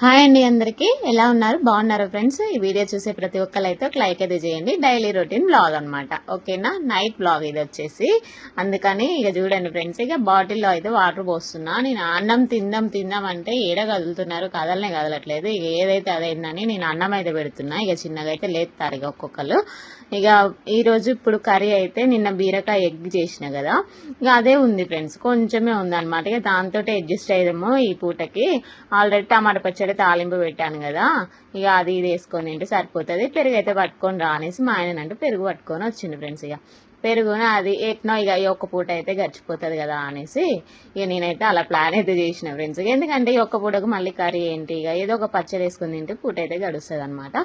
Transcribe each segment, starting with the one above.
Hi అండి, అందరికీ ఎలా ఉన్నారు? బాగున్నారా ఫ్రెండ్స్? ఈ వీడియో చూసే ప్రతి ఒక్కరు అయితే ఒక లైక్ అయితే చేయండి. డైలీ రొటీన్ బ్లాగ్ అనమాట, ఓకేనా? నైట్ బ్లాగ్ ఇది వచ్చేసి. అందుకని ఇక చూడండి ఫ్రెండ్స్, ఇక బాటిల్లో అయితే వాటర్ పోస్తున్నా. నేను అన్నం తిందాం అంటే ఏడ కదులుతున్నారు, కదలట్లేదు. ఇక ఏదైతే అదైందని నేను అన్నం అయితే పెడుతున్నా. ఇక చిన్నగా అయితే లేపుతారు ఇక ఒక్కొక్కరు. ఇక ఈరోజు ఇప్పుడు కర్రీ అయితే నిన్న బీరకాయ ఎగ్ చేసిన కదా, ఇక అదే ఉంది ఫ్రెండ్స్, కొంచెమే ఉందన్నమాట. ఇక దాంతో అడ్జస్ట్ అయ్యాము ఈ పూటకి. ఆల్రెడీ టమాటా పచ్చడి తాలింపు పెట్టాను కదా, ఇక అది ఇది వేసుకొని తింటే సరిపోతుంది. పెరుగు అయితే పట్టుకొని రా అనేసి మా ఆయన అంటే పెరుగు పట్టుకొని వచ్చింది ఫ్రెండ్స్. ఇక పెరుగున అది ఎట్నో ఇక ఈ ఒక్క పూట అయితే గడిచిపోతుంది కదా అనేసి ఇక నేనైతే అలా ప్లాన్ అయితే చేసిన ఫ్రెండ్స్. ఎందుకంటే ఈ ఒక్క పూటకు మళ్ళీ కర్రీ ఏంటి, ఇక ఏదో ఒక పచ్చడి వేసుకుని తింటే పూట అయితే గడుస్తుంది అనమాట.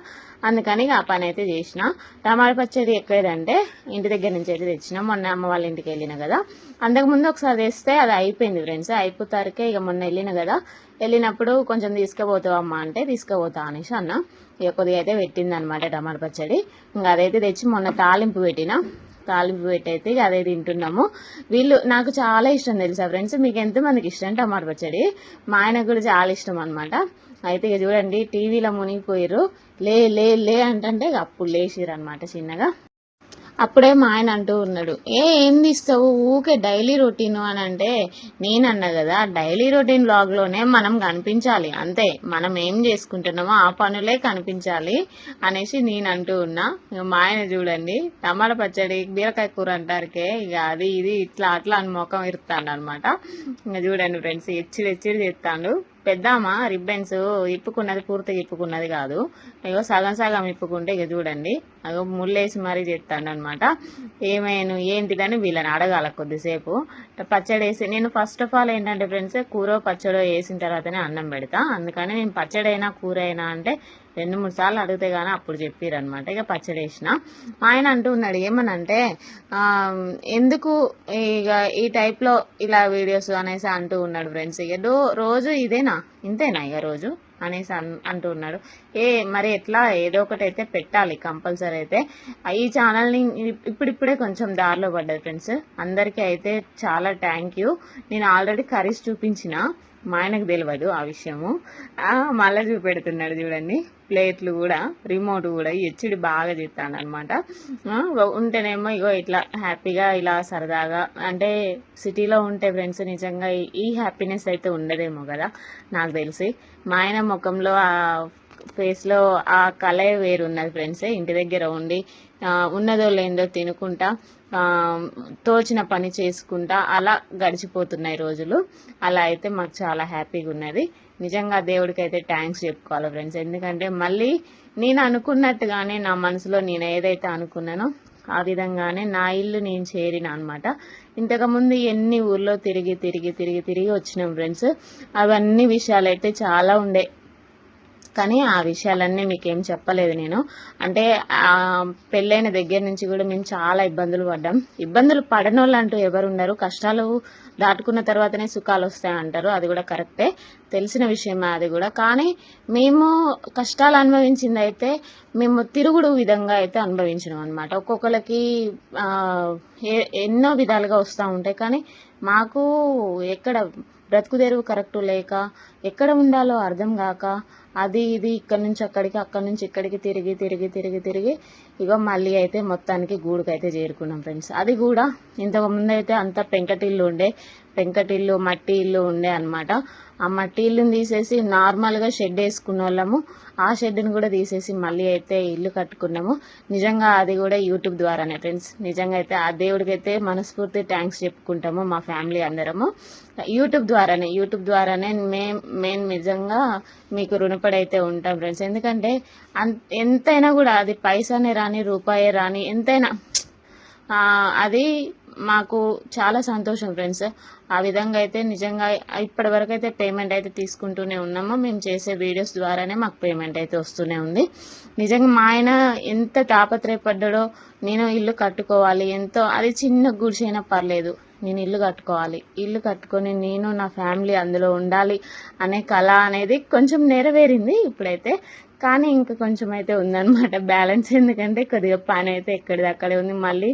అందుకని ఇక ఆ పని అయితే చేసిన. టమాటా పచ్చడి ఎక్కడంటే ఇంటి దగ్గర నుంచి అయితే తెచ్చినా. మొన్న అమ్మ వాళ్ళ ఇంటికి వెళ్ళిన కదా, అంతకుముందు ఒకసారి తెస్తే అది అయిపోయింది ఫ్రెండ్స్. అయిపోతారికే ఇక మొన్న వెళ్ళిన కదా, వెళ్ళినప్పుడు కొంచెం తీసుకుపోతావమ్మా అంటే తీసుకుపోతా అనేసి అన్న. ఇక కొద్దిగా అయితే పెట్టింది అనమాట టమాటా పచ్చడి. ఇంకా అదైతే తెచ్చి మొన్న తాలింపు పెట్టి అయితే ఇక అదే తింటున్నాము. నాకు చాలా ఇష్టం తెలుసా ఫ్రెండ్స్. మీకు ఎంతమందికి ఇష్టం టమాటా పచ్చడి? మా ఆయనకు కూడా చాలా ఇష్టం అనమాట. అయితే ఇక చూడండి, టీవీలో మునిగిపోయారు. లే లే లే అంటే అప్పుడు లేచిరు అనమాట చిన్నగా. అప్పుడే మా ఆయన అంటూ ఉన్నాడు, ఏం తీస్తావు ఊకే డైలీ రొటీన్ అని అంటే, నేనన్నా కదా డైలీ రొటీన్ లోనే మనం కనిపించాలి అంతే. మనం ఏం చేసుకుంటున్నామో ఆ పనులే కనిపించాలి అనేసి నేను అంటూ ఉన్నా. మా ఆయన చూడండి, టమాటా పచ్చడి బీరకాయ కూర అంటారుకే ఇక అది ఇది ఇట్లా అట్లా అని ముఖం ఇరుతాడు అనమాట. ఇంకా చూడండి ఫ్రెండ్స్, ఎచ్చిడి చేస్తాడు. పెద్దామా రిబ్బన్స్ ఇప్పుకున్నది పూర్తిగా ఇప్పుకున్నది కాదు, ఇగో సగం సగం ఇప్పుకుంటే ఇక చూడండి అగో ముళ్ళేసి మరీ చేస్తాడు అనమాట. ఏమైనా ఏంటిదని వీళ్ళని అడగాల కొద్దిసేపు. పచ్చడి వేసి నేను ఫస్ట్ ఆఫ్ ఆల్ ఏంటంటే ఫ్రెండ్స్, కూర పచ్చడి వేసిన తర్వాతనే అన్నం పెడతా. అందుకని నేను పచ్చడి అయినా కూర అయినా అంటే 2-3 సార్లు అడిగితే గానీ అప్పుడు చెప్పిరనమాట. ఇక పచ్చడి వేసిన. ఆయన అంటూ ఉన్నాడు ఏమనంటే, ఎందుకు ఇక ఈ టైప్లో ఇలా వీడియోస్ అనేసి అంటూ ఉన్నాడు ఫ్రెండ్స్. ఇక రోజు ఇదేనా, ఇంతేనా ఇక రోజు అనేసి అంటూ ఉన్నాడు. మరి ఎట్లా ఏదో ఒకటి అయితే పెట్టాలి కంపల్సరీ. అయితే ఈ ఛానల్ని ఇప్పుడిప్పుడే కొంచెం దారిలో పడ్డది ఫ్రెండ్స్. అందరికీ అయితే చాలా థ్యాంక్ యూ. నేను ఆల్రెడీ కర్రీస్ చూపించిన, మా ఆయనకు తెలియదు ఆ విషయము. మళ్ళీ చూపెడుతున్నాడు చూడండి. ప్లేట్లు కూడా, రిమోట్ కూడా ఎచ్చిడి బాగా చేస్తాను అనమాట. ఉంటేనేమో ఇగో ఇట్లా హ్యాపీగా ఇలా సరదాగా. అంటే సిటీలో ఉంటే ఫ్రెండ్స్ నిజంగా ఈ హ్యాపీనెస్ అయితే ఉండదేమో కదా నాకు తెలిసి. మా ఆయన ముఖంలో ఆ ఫేస్లో ఆ కళే వేరున్నది ఫ్రెండ్స్. ఇంటి దగ్గర ఉండి ఉన్నదో లేదో తినుకుంటా, తోచిన పని చేసుకుంటా అలా గడిచిపోతున్నాయి రోజులు. అలా అయితే మాకు చాలా హ్యాపీగా ఉన్నది. నిజంగా దేవుడికి అయితే థ్యాంక్స్ చెప్పుకోవాలి ఫ్రెండ్స్. ఎందుకంటే మళ్ళీ నేను అనుకున్నట్టుగానే నా మనసులో నేను ఏదైతే అనుకున్నానో ఆ విధంగానే నా ఇల్లు నేను చేరిన అనమాట. ఇంతకుముందు ఎన్ని ఊర్లో తిరిగి వచ్చినాం ఫ్రెండ్స్. అవన్నీ విషయాలు అయితే చాలా ఉండే, కానీ ఆ విషయాలన్నీ మీకేం చెప్పలేదు నేను. అంటే పెళ్ళైన దగ్గర నుంచి కూడా మేము చాలా ఇబ్బందులు పడ్డాం. ఇబ్బందులు పడనోళ్ళు అంటూ ఎవరు ఉన్నారు? కష్టాలు దాటుకున్న తర్వాతనే సుఖాలు వస్తాయంటారు, అది కూడా కరెక్టే, తెలిసిన విషయమే అది కూడా. కానీ మేము కష్టాలు అనుభవించింది అయితే మేము తిరుగుడు విధంగా అయితే అనుభవించినాం అనమాట. ఒక్కొక్కరికి ఎన్నో విధాలుగా వస్తూ ఉంటాయి, కానీ మాకు ఎక్కడ బ్రతుకు తెరువు కరెక్టు లేక, ఎక్కడ ఉండాలో అర్థం కాక, అది ఇది ఇక్కడ నుంచి అక్కడికి, అక్కడి నుంచి ఇక్కడికి తిరిగి ఇగో మళ్ళీ అయితే మొత్తానికి గూడుకైతే చేరుకున్నాం ఫ్రెండ్స్. అది కూడా ఇంతకుముందు అయితే అంత పెంకటిల్లు మట్టి ఇల్లు ఉండే అనమాట. ఆ మట్టి ఇల్లుని తీసేసి నార్మల్గా షెడ్ వేసుకున్న వాళ్ళము. ఆ షెడ్ని కూడా తీసేసి మళ్ళీ అయితే ఇల్లు కట్టుకున్నాము. నిజంగా అది కూడా యూట్యూబ్ ద్వారానే ఫ్రెండ్స్. నిజంగా అయితే ఆ దేవుడికి అయితే మనస్ఫూర్తి థ్యాంక్స్ చెప్పుకుంటాము మా ఫ్యామిలీ అందరము. యూట్యూబ్ ద్వారానే మేము నిజంగా మీకు రుణపడైతే ఉంటాం ఫ్రెండ్స్. ఎందుకంటే ఎంతైనా కూడా అది పైసానే రాని, రూపాయే రాని, ఎంతైనా అది మాకు చాలా సంతోషం ఫ్రెండ్స్. ఆ విధంగా అయితే నిజంగా ఇప్పటి వరకు అయితే పేమెంట్ అయితే తీసుకుంటూనే ఉన్నాము. మేము చేసే వీడియోస్ ద్వారానే మాకు పేమెంట్ అయితే వస్తూనే ఉంది. నిజంగా మా ఆయన ఎంత తాపత్రయపడ్డాడో, నేను ఇల్లు కట్టుకోవాలి ఎంతో, అది చిన్న గుడిసైనా పర్లేదు, నేను ఇల్లు కట్టుకోవాలి, ఇల్లు కట్టుకొని నేను నా ఫ్యామిలీ అందులో ఉండాలి అనే కళ అనేది కొంచెం నెరవేరింది ఇప్పుడైతే. కానీ ఇంకా కొంచెం అయితే ఉందన్నమాట బ్యాలెన్స్. ఎందుకంటే కొద్దిగా పని అయితే ఎక్కడిది అక్కడే ఉంది. మళ్ళీ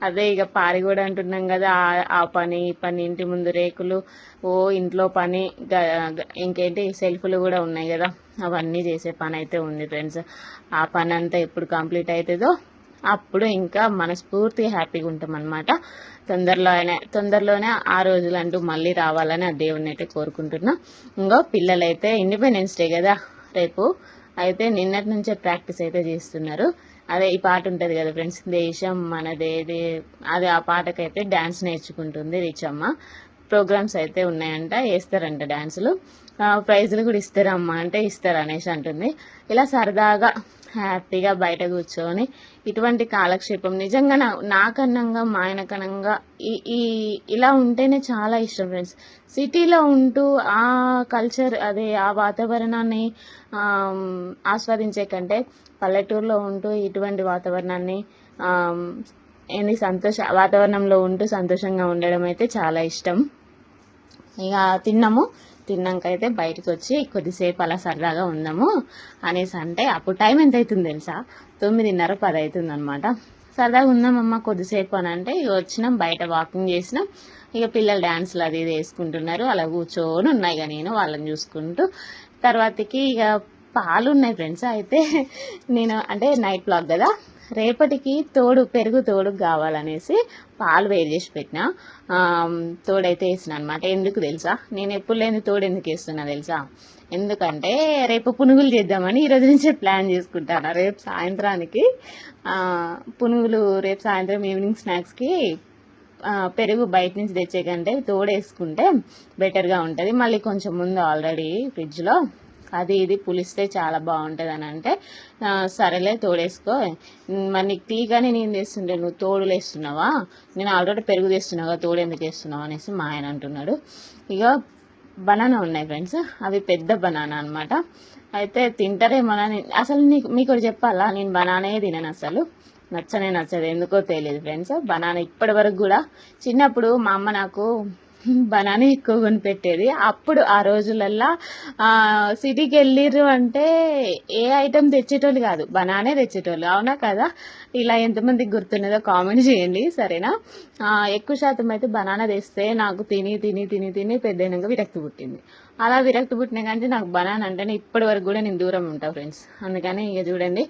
అదే ఇక పారి కూడా అంటున్నాం కదా, ఆ పని ఈ పని, ఇంటి ముందు రేకులు, ఇంట్లో పని, ఇంకేంటి సెల్ఫ్లు కూడా ఉన్నాయి కదా, అవన్నీ చేసే పని అయితే ఉంది ఫ్రెండ్స్. ఆ పని అంతా ఎప్పుడు కంప్లీట్ అవుతుందో అప్పుడు ఇంకా మనస్ఫూర్తిగా హ్యాపీగా ఉంటాం అనమాట. తొందరలోనే ఆ రోజులు అంటూ మళ్ళీ రావాలని ఆ దేవుడిని అయితే కోరుకుంటున్నా. ఇంకో పిల్లలైతే ఇండిపెండెన్స్ డే కదా రేపు, అయితే నిన్నటి నుంచే ప్రాక్టీస్ అయితే చేస్తున్నారు. అదే ఈ పాట ఉంటుంది కదా ఫ్రెండ్స్, దేశం మనదేది, అది ఆ పాటకైతే డ్యాన్స్ నేర్చుకుంటుంది రిచమ్మ. ప్రోగ్రామ్స్ అయితే ఉన్నాయంట, వేస్తారంట డ్యాన్సులు, ప్రైజులు కూడా ఇస్తారమ్మా అంటే ఇస్తారు అనేసి అంటుంది. ఇలా సరదాగా హ్యాపీగా బయట కూర్చొని ఇటువంటి కాలక్షేపం నిజంగా నాకన్నంగా మా ఆయనకనంగా ఈ ఇలా ఉంటేనే చాలా ఇష్టం ఫ్రెండ్స్. సిటీలో ఉంటూ ఆ కల్చర్, అదే ఆ వాతావరణాన్ని ఆస్వాదించే కంటే పల్లెటూరులో ఉంటూ ఇటువంటి వాతావరణాన్ని ఏంది వాతావరణంలో ఉంటూ సంతోషంగా ఉండడం అయితే చాలా ఇష్టం. ఇక తిన్నాక అయితే బయటకు వచ్చి కొద్దిసేపు అలా సరదాగా ఉందాము అనేసి అంటే, అప్పుడు టైం ఎంత అవుతుంది తెలుసా, 9:30 10 అవుతుంది అనమాట. సరదాగా ఉందామమ్మ కొద్దిసేపు అని అంటే ఇక వచ్చినాం, బయట వాకింగ్ చేసినాం. ఇక పిల్లలు డ్యాన్స్లు అది ఇది వేసుకుంటున్నారు, అలా కూర్చొని ఉన్నాయి. ఇక నేను వాళ్ళని చూసుకుంటూ తర్వాతకి ఇక పాలు ఉన్నాయి ఫ్రెండ్స్. అయితే నేను అంటే నైట్ బ్లాగ్ కదా, రేపటికి పెరుగు తోడు కావాలనేసి పాలు వేడి చేసి పెట్టిన, తోడైతే వేసిన అనమాట. ఎందుకు తెలుసా, నేను ఎప్పుడు లేని తోడు ఎందుకు వేస్తున్నా తెలుసా, ఎందుకంటే రేపు పునుగులు చేద్దామని ఈరోజు నుంచే ప్లాన్ చేసుకుంటాను. రేపు సాయంత్రానికి పునుగులు, రేపు సాయంత్రం ఈవినింగ్ స్నాక్స్కి పెరుగు బయట నుంచి తెచ్చే కంటే తోడేసుకుంటే బెటర్గా ఉంటుంది. మళ్ళీ కొంచెం ముందు ఆల్రెడీ ఫ్రిడ్జ్లో అది ఇది పులిస్తే చాలా బాగుంటుంది అని అంటే, సరేలే తోడేసుకో, మరి నీకు తీగానే నేను తెస్తుంటే నువ్వు తోడులు వేస్తున్నావా, నేను ఆల్రెడీ పెరుగు తెస్తున్నావా, తోడు ఎందుకు వేస్తున్నావు అనేసి మా ఆయన అంటున్నాడు. ఇక బనానా ఉన్నాయి ఫ్రెండ్స్, అవి పెద్ద బనానా అనమాట. అయితే తింటారేమోనని, అసలు మీకు చెప్పాలా, నేను బనానే తినను, అసలు నచ్చదు, ఎందుకో తెలియదు ఫ్రెండ్స్. బనానా ఇప్పటి వరకు కూడా, చిన్నప్పుడు మా అమ్మ నాకు బనానా ఎక్కువ కొనిపెట్టేది. అప్పుడు ఆ రోజులల్లా సిటీకి వెళ్ళిర్రు అంటే ఏ ఐటెం తెచ్చేటోళ్ళు కాదు, బనానే తెచ్చేటోళ్ళు, అవునా కదా. ఇలా ఎంతమందికి గుర్తున్నదో కామెంట్ చేయండి సరేనా. ఎక్కువ శాతం అయితే బనానా తెస్తే నాకు తిని తిని తిని తిని పెద్దయినాక విరక్తి పుట్టింది. అలా విరక్తి పుట్టిన కానీ నాకు బనానా అంటేనే ఇప్పటి వరకు కూడా నేను దూరం ఉంటా ఫ్రెండ్స్. అందుకని ఇక చూడండి,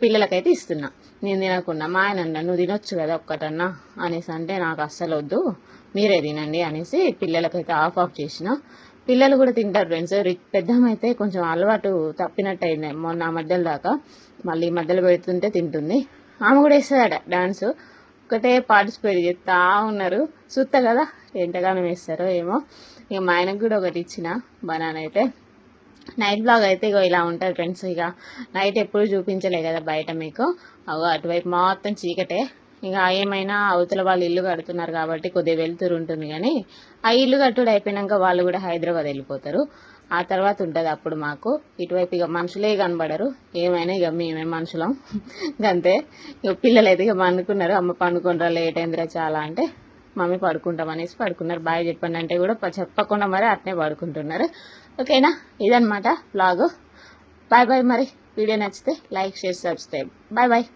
పిల్లలకైతే ఇస్తున్నా, నేను తినకుండా. మా ఆయన అన్నా నువ్వు తినొచ్చు కదా ఒక్కటన్నా అనేసి అంటే, నాకు అస్సలు వద్దు, మీరే తినండి అనేసి పిల్లలకైతే ఆఫ్ చేసిన. పిల్లలు కూడా తింటారు ఫ్రెండ్స్. పెద్దమైతే కొంచెం అలవాటు తప్పినట్టు అయింది మొన్న మధ్యలో దాకా, మళ్ళీ మధ్యలో పెడుతుంటే తింటుంది. ఆమె కూడా వేస్తుందట డాన్స్, ఒకటే పార్టిసిపేట్ చేస్తా ఉన్నారు. చూస్తా కదా ఎంతగానో వేస్తారో ఏమో. ఇక మా ఆయనకు కూడా ఒకటి ఇచ్చిన బనానా. అయితే నైట్ బ్లాగ్ అయితే ఇక ఇలా ఉంటుంది ఫ్రెండ్స్. ఇక నైట్ ఎప్పుడు చూపించలే కదా బయట మీకు, అటువైపు మొత్తం చీకటే. ఇక ఏమైనా అవతల వాళ్ళు ఇల్లు కడుతున్నారు కాబట్టి కొద్దిగా వెళ్తురు ఉంటుంది, కానీ ఆ ఇల్లు కట్టుడు అయిపోయినాక వాళ్ళు కూడా హైదరాబాద్ వెళ్ళిపోతారు. ఆ తర్వాత ఉంటుంది అప్పుడు మాకు ఇటువైపు ఇక మనుషులే కనబడరు. ఏమైనా ఇక మేమే మనుషులం అంతే. ఇక పిల్లలు అయితే ఇక పండుకున్నారు. అమ్మ పండుకుంటారా, లేట్ అయిందిరా చాలా అంటే, మమ్మీ పడుకుంటాం అనేసి పడుకున్నారు. బాయ్ చెప్పండి అంటే కూడా చెప్పకుండా మరి అట్నే పడుకుంటున్నారు. ఓకేనా, ఇదనమాట బ్లాగ్. Bye bye. మరి వీడియో నచ్చితే like, share, subscribe. Bye bye.